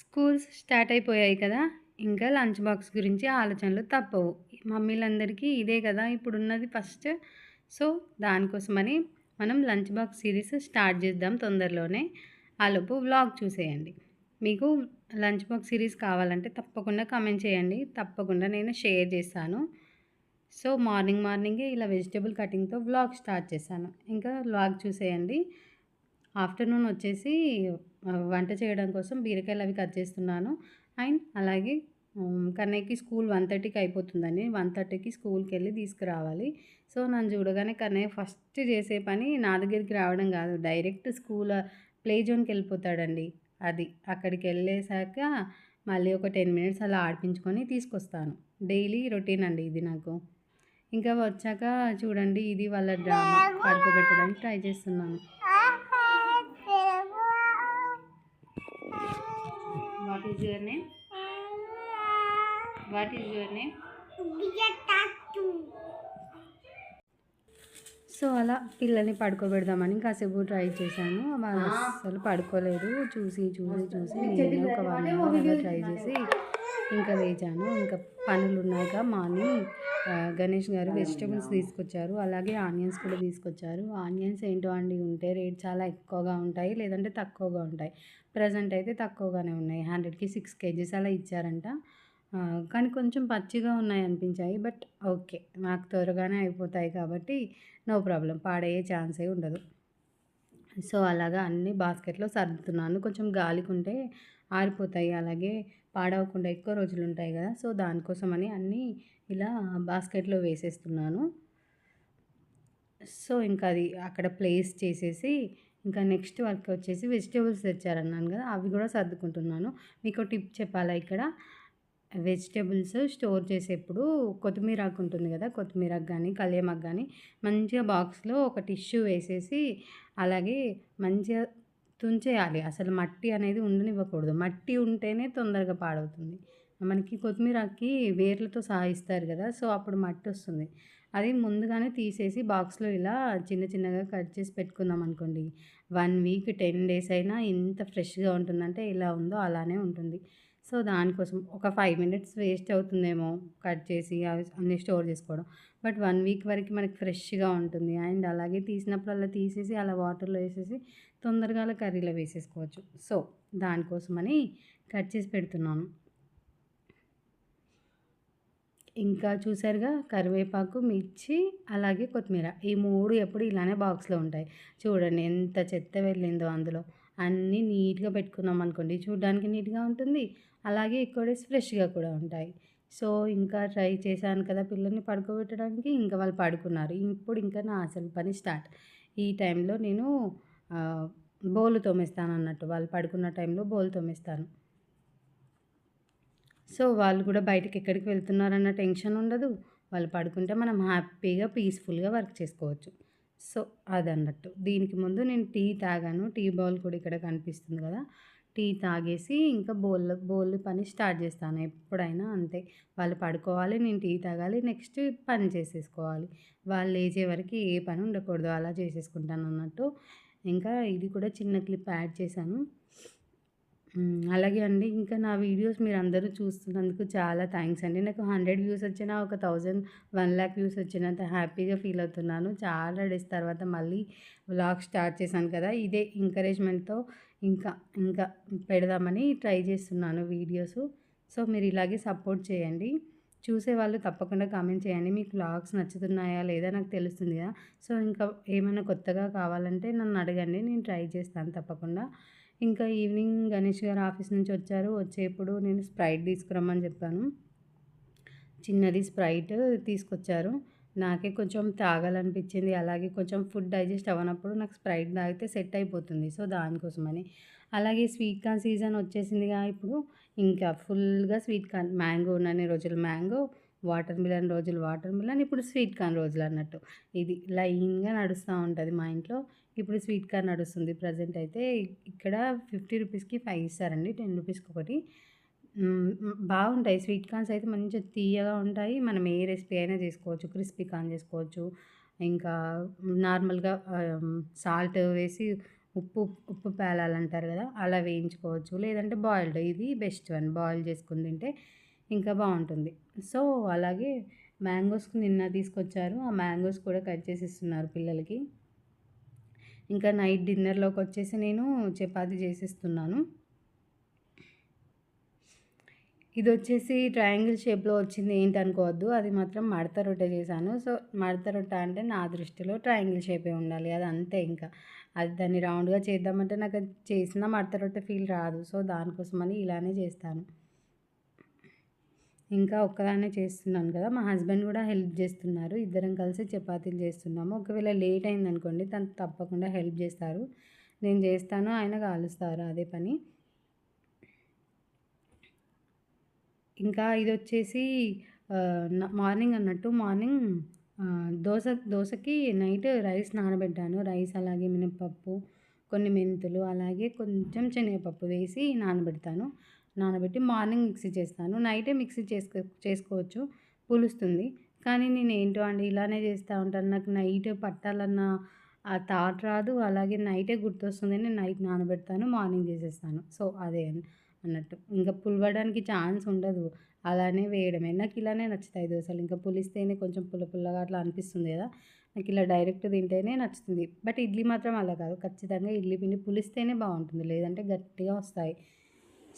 Schools start అయిపోయాయి కదా! ఇంకా లంచ్ బాక్స్ గురించి ఆలోచనలు తప్పవు. మమ్మీలందరికీ ఇదే కదా ఇప్పుడున్నది ఫస్ట్. సో, దానికోసమని మనం లంచ్ బాక్స్ సిరీస్ స్టార్ట్ చేద్దాం తొందరలోనే. ఆలోపు వ్లాగ్ చూసేయండి. మీకు లంచ్ బాక్స్ సిరీస్ కావాలంటే తప్పకుండా కామెంట్ చేయండి. తప్పకుండా నేను షేర్ చేస్తాను. సో, మార్నింగే ఇలా వెజిటబుల్ కటింగ్‌తో వ్లాగ్ స్టార్ట్ చేశాను. ఇంకా వ్లాగ్ చూసేయండి. ఆఫ్టర్‌నూన్ వచ్చేసి వంట చేయడం కోసం బీరకాయలు అవి కట్ చేస్తున్నాను. అండ్ అలాగే కన్నయ్యకి స్కూల్ 1:30కి అయిపోతుందని 1:30కి స్కూల్‌కెళ్ళి తీసుకురావాలి. సో, నన్ను చూడగానే కన్నయ్య ఫస్ట్ చేసే పని నా దగ్గరికి రావడం కాదు. డైరెక్ట్ ప్లే జోన్‌కెళ్ళిపోతాడండి. అది. అక్కడికెళ్ళేసాక మళ్ళీ ఒక 10 మినిట్స్ అలా ఆడిపించుకొని తీసుకొస్తాను. డైలీ రొటీన్ అండి ఇది నాకు. ఇంకా వచ్చాక చూడండి ఇది వాళ్ళ డ్రామా. పడుకోబెట్టడానికి ట్రై చేస్తున్నాను. What is your name? What is your name? So, అలా పిల్లల్ని పడుకోబెడదామని కాసేపు ట్రై చేశాను. వాళ్ళు అస్సలు పడుకోలేదు. చూసి నేను ఒక 1 అవర్ అలా ట్రై చేసి ఇంకా లేచాను. ఇంకా పనులున్నాక మార్నింగ్ గణేష్ గారు వెజిటబుల్స్ తీసుకొచ్చారు. అలాగే ఆనియన్స్ కూడా తీసుకొచ్చారు. ఆనియన్స్ ఏంటో అండి ఉంటే రేట్ చాలా ఎక్కువగా ఉంటాయి. లేదంటే తక్కువగా ఉంటాయి. ప్రెజెంట్ అయితే తక్కువగానే ఉన్నాయి. 100కి 6 కేజీస్ అలా ఇచ్చారంట. కానీ కొంచెం పచ్చిగా ఉన్నాయనిపించాయి. But okay. నాకు త్వరగానే అయిపోతాయి కాబట్టి నో ప్రాబ్లమ్. పాడయ్యే ఛాన్సే ఉండదు. సో, అలాగా అన్నీ బాస్కెట్‌లో సర్దుతున్నాను. కొంచెం గాలికుంటే ఆరిపోతాయి. అలాగే పాడవకుండా ఎక్కువ రోజులుంటాయి గదా! సో, దానికోసమని అన్నీ ఇలా బాస్కెట్‌లో వేసేస్తున్నాను. సో, ఇంకా అది అక్కడ ప్లేస్ చేసేసి ఇంకా నెక్స్ట్ వర్క్ వచ్చేసి వెజిటబుల్స్ తెచ్చారన్నాను గదా! అవి గూడా సర్దుకుంటున్నాను. మీకో టిప్ చెప్పాలా ఇక్కడ? వెజిటబుల్స్ స్టోర్ చేసేప్పుడు కొత్తిమీర ఆకు ఉంటుంది కదా! కొత్తిమీర ఆకు గానీ, కల్యమాకు గానీ మంచిగా బాక్స్‌లో ఒక టిష్యూ వేసేసి అలాగే మంచిగా తుంచేయాలి. అసలు మట్టి అనేది ఉండనివ్వకూడదు. మట్టి ఉంటేనే తొందరగా పాడవుతుంది. మనకి కొత్తిమీర ఆకుకి వేర్లతో సహా ఇస్తారు కదా! సో, అప్పుడు మట్టొస్తుంది. అది ముందుగానే తీసేసి బాక్స్‌లో ఇలా చిన్నగా కట్ చేసి పెట్టుకున్నామనుకోండి. 1 వీక్ 10 డేస్ అయినా ఎంత ఫ్రెష్‌గా ఉంటుందంటే ఎలా ఉందో అలానే ఉంటుంది. సో, దానికోసం ఒక 5 మినిట్స్ వేస్ట్ అవుతుందేమో కట్ చేసి అవి అన్నీ స్టోర్ చేసుకోవడం. బట్ 1 వీక్ వరకు మనకి ఫ్రెష్‌గా ఉంటుంది. అండ్ అలాగే తీసినప్పుడల్లా తీసేసి అలా వాటర్‌లో ఏసేసి తొందరగా అలా కర్రీలో వేసేసుకోవచ్చు. సో, దానికోసమని కట్ చేసి పెడుతున్నాను. ఇంకా చూసారుగా కరివేపాకు, మిర్చి, అలాగే కొత్తిమీర. ఈ 3 ఎప్పుడు ఇలానే బాక్స్‌లో ఉంటాయి. చూడండి ఎంత చెత్త వెళ్ళిందో అందులో. అన్నీ నీట్‌గా పెట్టుకున్నామనుకోండి చూడ్డానికి నీట్‌గా ఉంటుంది. అలాగే ఎక్కువ డేస్ ఫ్రెష్‌గా కూడా ఉంటాయి. సో, ఇంకా ట్రై చేశాను కదా పిల్లల్ని పడుకోబెట్టడానికి. ఇంకా వాళ్ళు పడుకున్నారు. ఇప్పుడు ఇంకా నా అసలు పని స్టార్ట్. ఈ టైంలో నేను బోళ్ళు తోమేస్తానన్నట్టు. వాళ్ళు పడుకున్న టైంలో బోళ్ళు తోమేస్తాను. సో, వాళ్ళు కూడా బయటికెక్కడికి వెళ్తున్నారన్న టెన్షన్ ఉండదు. వాళ్ళు పడుకుంటే మనం హ్యాపీగా, పీస్‌ఫుల్‌గా వర్క్ చేసుకోవచ్చు. సో, అదన్నట్టు. దీనికి ముందు నేను టీ తాగాను. టీ బౌల్ కూడా ఇక్కడ కనిపిస్తుంది గదా! టీ తాగేసి ఇంకా బోళ్ళు పని స్టార్ట్ చేస్తాను. ఎప్పుడైనా అంతే. వాళ్ళు పడుకోవాలి, నేను టీ తాగాలి, నెక్స్ట్ పని చేసేసుకోవాలి. వాళ్ళు లేచే వరకి ఏ పని ఉండకూడదు. అలా చేసేసుకుంటానన్నట్టు. ఇంకా ఇది కూడా చిన్న క్లిప్ యాడ్ చేశాను. అలాగే అండి. ఇంకా నా వీడియోస్ మీరందరూ చూస్తున్నందుకు చాలా థ్యాంక్స్ అండి. నాకు 100 వ్యూస్ వచ్చినా, ఒక 1000, 1,00,000 వ్యూస్ వచ్చినంత హ్యాపీగా ఫీల్ అవుతున్నాను. చాలా డేస్ తర్వాత మళ్ళీ వ్లాగ్ స్టార్ట్ చేశాను కదా! ఇదే ఎంకరేజ్‌మెంట్‌తో ఇంకా, ఇంకా పెడదామని ట్రై చేస్తున్నాను వీడియోసు. సో, మీరు ఇలాగే సపోర్ట్ చేయండి. చూసేవాళ్ళు తప్పకుండా కామెంట్ చేయండి. మీకు వ్లాగ్స్ నచ్చుతున్నాయా లేదా నాకు తెలుస్తుంది కదా! సో, ఇంకా ఏమైనా కొత్తగా కావాలంటే నన్ను అడగండి. నేను ట్రై చేస్తాను తప్పకుండా. ఇంకా ఈవినింగ్ గణేష్ గారు ఆఫీస్ నుంచి వచ్చారు. వచ్చేప్పుడు నేను స్ప్రైట్ తీసుకురమ్మని చెప్పాను. చిన్నది స్ప్రైట్ తీసుకొచ్చారు. నాకే కొంచెం తాగాలనిపించింది. అలాగే కొంచెం ఫుడ్ డైజెస్ట్ అవ్వనప్పుడు నాకు స్ప్రైట్ తాగితే సెట్ అయిపోతుంది. సో, దానికోసమని. అలాగే స్వీట్ కార్న్ సీజన్ వచ్చేసిందిగా ఇప్పుడు. ఇంకా ఫుల్‌గా స్వీట్ కార్న్. మ్యాంగో ఉన్నన్ని రోజులు మ్యాంగో, వాటర్ మిలన్ రోజులు వాటర్ మిలన్, ఇప్పుడు స్వీట్ కార్న్ రోజులన్నట్టు. ఇది లైన్‌గా నడుస్తా ఉంటది మా ఇంట్లో. ఇప్పుడు స్వీట్ కార్న్ నడుస్తుంది ప్రెజెంట్ అయితే. ఇక్కడ 50 రూపీస్‌కి 5 ఇస్తారండి. 10 రూపీస్‌కి ఒకటి. బాగుంటాయి స్వీట్ కార్న్స్ అయితే మంచిగా తియ్యగా ఉంటాయి. మనం ఏ రెసిపీ అయినా చేసుకోవచ్చు. క్రిస్పీ కార్న్ చేసుకోవచ్చు. ఇంకా నార్మల్‌గా సాల్ట్ వేసి ఉప్పు ఉప్పు పేలాలంటారు కదా, అలా వేయించుకోవచ్చు. లేదంటే బాయిల్డ్, ఇది బెస్ట్ వన్. బాయిల్ చేసుకొని తింటే ఇంకా బాగుంటుంది. సో అలాగే మ్యాంగోస్ నిన్న తీసుకొచ్చారు. ఆ మ్యాంగోస్ కూడా కట్ చేసి ఇస్తున్నారు పిల్లలకి. ఇంకా నైట్ డిన్నర్లోకి వచ్చేసి నేను చపాతీ చేసిస్తున్నాను. ఇది వచ్చేసి ట్రయాంగిల్ షేప్లో వచ్చింది, ఏంటనుకోవద్దు. అది మాత్రం మడత రొట్టె చేశాను. సో మడత రొట్టె అంటే నా దృష్టిలో ట్రయాంగిల్ షేపే ఉండాలి, అది అంతే. ఇంకా అది దాన్ని రౌండ్గా చేద్దామంటే నాకు అది చేసిన మడత రొట్టె ఫీల్ రాదు. సో దానికోసమని ఇలానే చేస్తాను. ఇంకా ఒక్కదాన్నే చేస్తున్నాను కదా, మా హస్బెండ్ కూడా హెల్ప్ చేస్తున్నారు. ఇద్దరం కలిసి చపాతీలు చేస్తున్నాము. ఒకవేళ లేట్ అయిందనుకోండి, తను తప్పకుండా హెల్ప్ చేస్తారు. నేను చేస్తాను, ఆయన కాలుస్తారు, అదే పని. ఇంకా ఇదొచ్చేసి మార్నింగ్ అన్నట్టు, మార్నింగ్ దోసకి నైట్ రైస్ నానబెట్టాను. రైస్ అలాగే మినపప్పు, కొన్ని మెంతులు, అలాగే కొంచెం శనగపప్పు వేసి నానబెట్టి మార్నింగ్ మిక్సీ చేస్తాను. నైటే మిక్సీ చేసుకోవచ్చు, పులుస్తుంది. కానీ నేను ఏంటో అండి ఇలానే చేస్తూ ఉంటాను. నాకు నైట్ పట్టాలన్న ఆ థాట్ రాదు. అలాగే నైటే గుర్తొస్తుంది, నేను నైట్ నానబెడతాను, మార్నింగ్ చేసేస్తాను. సో అదే అన్నట్టు. ఇంకా పులవడానికి ఛాన్స్ ఉండదు, అలానే వేయడమే. నాకు ఇలానే నచ్చుతాయి దోసలు. ఇంకా పులిస్తేనే కొంచెం పుల్లగా అట్లా అనిపిస్తుంది కదా, నాకు ఇలా డైరెక్ట్ తింటేనే నచ్చుతుంది. బట్ ఇడ్లీ మాత్రం అలా కాదు, ఖచ్చితంగా ఇడ్లీ పిండి పులిస్తేనే బాగుంటుంది, లేదంటే గట్టిగా వస్తాయి.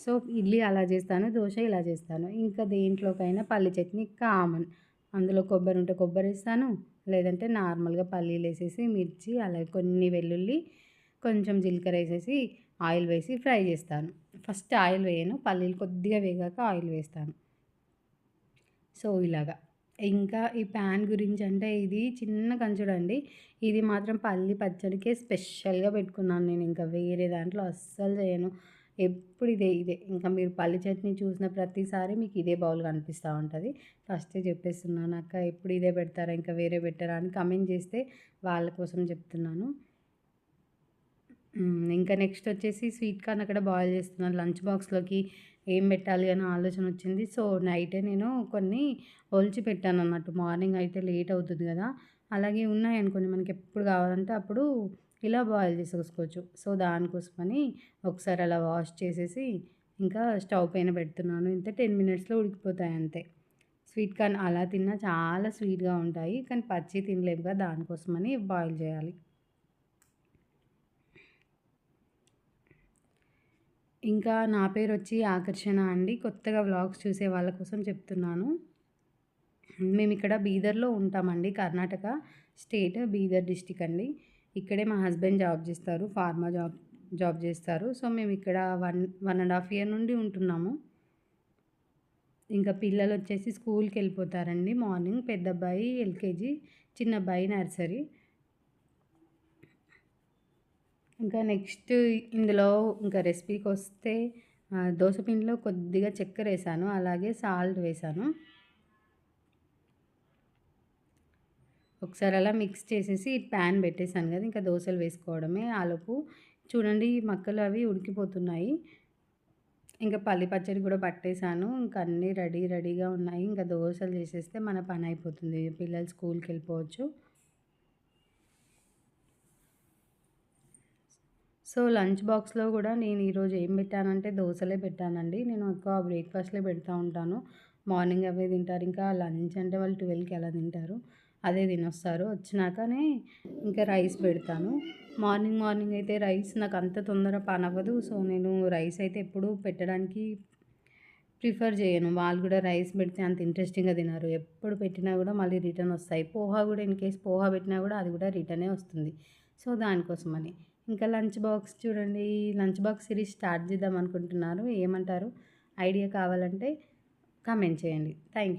సో ఇడ్లీ అలా చేస్తాను, దోశ ఇలా చేస్తాను. ఇంకా దేంట్లోకైనా పల్లి చట్నీ కామన్. అందులో కొబ్బరి ఉంటే కొబ్బరి వేస్తాను, లేదంటే నార్మల్గా పల్లీలు వేసేసి, మిర్చి, అలాగే కొన్ని వెల్లుల్లి, కొంచెం జీలకర్ర వేసేసి ఆయిల్ వేసి ఫ్రై చేస్తాను. ఫస్ట్ ఆయిల్ వేయను, పల్లీలు కొద్దిగా వేగాక ఆయిల్ వేస్తాను. సో ఇలాగా. ఇంకా ఈ ప్యాన్ గురించి అంటే, ఇది చిన్న కంచుడండి. ఇది మాత్రం పల్లి పచ్చడికే స్పెషల్గా పెట్టుకున్నాను నేను. ఇంకా వేరే దాంట్లో అస్సలు చేయను. ఎప్పుడు ఇదే. ఇంకా మీరు పల్లి చట్నీ చూసిన ప్రతిసారి మీకు ఇదే బౌల్ కనిపిస్తూ ఉంటుంది. ఫస్టే చెప్పేస్తున్నాను, అక్క ఎప్పుడు ఇదే పెడతారా, ఇంకా వేరే పెట్టారా అని కమెంట్ చేస్తే వాళ్ళ కోసం చెప్తున్నాను. ఇంకా నెక్స్ట్ వచ్చేసి స్వీట్ కార్న్ అక్కడ బాయిల్ చేస్తున్నాను. లంచ్ బాక్స్లోకి ఏం పెట్టాలి అని ఆలోచన వచ్చింది. సో నైటే నేను కొన్ని ఒలిచి పెట్టాను అన్నట్టు. మార్నింగ్ అయితే లేట్ అవుతుంది కదా, అలాగే ఉన్నాయనుకోండి మనకి ఎప్పుడు కావాలంటే అప్పుడు ఇలా బాయిల్ చేసేసుకోవచ్చు. సో దానికోసమని ఒకసారి అలా వాష్ చేసేసి ఇంకా స్టవ్ పైన పెడుతున్నాను. ఇంత 10 మినిట్స్లో ఉడికిపోతాయి అంతే. స్వీట్ కార్న్ అలా తిన్నా చాలా స్వీట్గా ఉంటాయి, కానీ పచ్చి తినలేము కదా, దానికోసమని బాయిల్ చేయాలి. ఇంకా నా పేరు వచ్చి ఆకర్షణ అండి. కొత్తగా వ్లాగ్స్ చూసే వాళ్ళ కోసం చెప్తున్నాను. మేము ఇక్కడ బీదర్లో ఉంటామండి, కర్ణాటక స్టేట్, బీదర్ డిస్టిక్ అండి. ఇక్కడే మా హస్బెండ్ జాబ్ చేస్తారు, ఫార్మా జాబ్ చేస్తారు. సో మేము ఇక్కడ 1.5 ఇయర్ నుండి ఉంటున్నాము. ఇంకా పిల్లలు వచ్చేసి స్కూల్కి వెళ్ళిపోతారండి మార్నింగ్. పెద్ద అబ్బాయి ఎల్కేజీ, చిన్న అబ్బాయి నర్సరీ. ఇంకా నెక్స్ట్ ఇందులో ఇంకా రెసిపీకి వస్తే, దోసపిండిలో కొద్దిగా చక్కెర వేసాను, అలాగే సాల్ట్ వేసాను. ఒకసారి అలా మిక్స్ చేసేసి ప్యాన్ పెట్టేసాను కదా, ఇంకా దోశలు వేసుకోవడమే. ఆలోపు చూడండి మక్కలు అవి ఉడికిపోతున్నాయి. ఇంకా పల్లి పచ్చడి కూడా పట్టేసాను. ఇంకా అన్నీ రెడీగా ఉన్నాయి. ఇంకా దోశలు చేసేస్తే మన పని అయిపోతుంది, పిల్లలు స్కూల్కి వెళ్ళిపోవచ్చు. సో లంచ్ బాక్స్లో కూడా నేను ఈరోజు ఏం పెట్టానంటే దోశలే పెట్టానండి. నేను ఎక్కువ బ్రేక్ఫాస్ట్లే పెడతా ఉంటాను, మార్నింగ్ అవే తింటారు. ఇంకా లంచ్ అంటే వాళ్ళు 12కి అలా తింటారు, అదే తినొస్తారు. వచ్చినాకనే ఇంకా రైస్ పెడతాను. మార్నింగ్ అయితే రైస్ నాకు అంత తొందర పని అవ్వదు. సో నేను రైస్ అయితే ఎప్పుడూ పెట్టడానికి ప్రిఫర్ చేయను. వాళ్ళు కూడా రైస్ పెడితే అంత ఇంట్రెస్టింగ్గా తినరు. ఎప్పుడు పెట్టినా కూడా మళ్ళీ రిటర్న్ వస్తాయి. పోహా కూడా ఇన్ కేస్ పోహా పెట్టినా కూడా అది కూడా రిటర్నే వస్తుంది. సో దానికోసమని ఇంకా లంచ్ బాక్స్ చూడండి, లంచ్ బాక్స్ సిరీస్ స్టార్ట్ చేద్దాం అనుకుంటున్నారు. ఏమంటారు? ఐడియా కావాలంటే కామెంట్ చేయండి. Thank you.